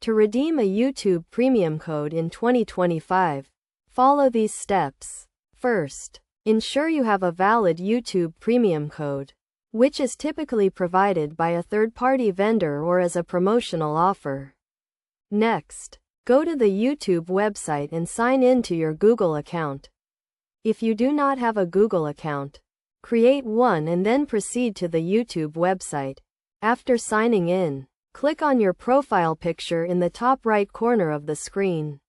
To redeem a YouTube Premium code in 2025, follow these steps. First, ensure you have a valid YouTube Premium code, which is typically provided by a third-party vendor or as a promotional offer. Next, go to the YouTube website and sign in to your Google account. If you do not have a Google account, create one and then proceed to the YouTube website. After signing in, click on your profile picture in the top right corner of the screen.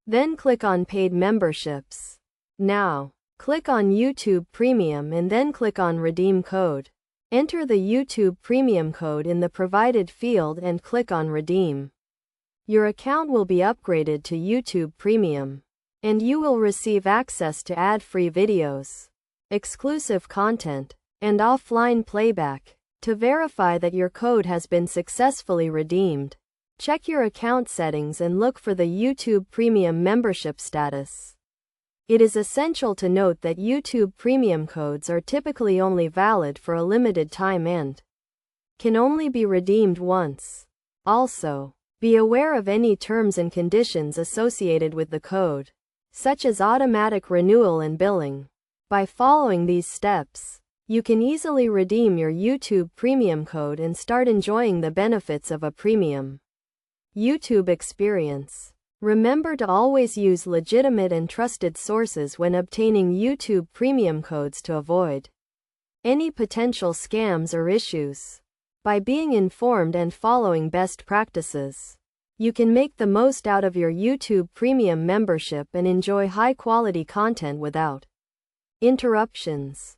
Then click on Paid Memberships. Now, click on YouTube Premium and then click on Redeem Code. Enter the YouTube Premium code in the provided field and click on Redeem. Your account will be upgraded to YouTube Premium, and you will receive access to ad-free videos, exclusive content, and offline playback. To verify that your code has been successfully redeemed, check your account settings and look for the YouTube Premium membership status. It is essential to note that YouTube Premium codes are typically only valid for a limited time and can only be redeemed once. Also, be aware of any terms and conditions associated with the code, such as automatic renewal and billing. By following these steps, you can easily redeem your YouTube Premium code and start enjoying the benefits of a premium YouTube experience. Remember to always use legitimate and trusted sources when obtaining YouTube Premium codes to avoid any potential scams or issues. By being informed and following best practices, you can make the most out of your YouTube Premium membership and enjoy high-quality content without interruptions.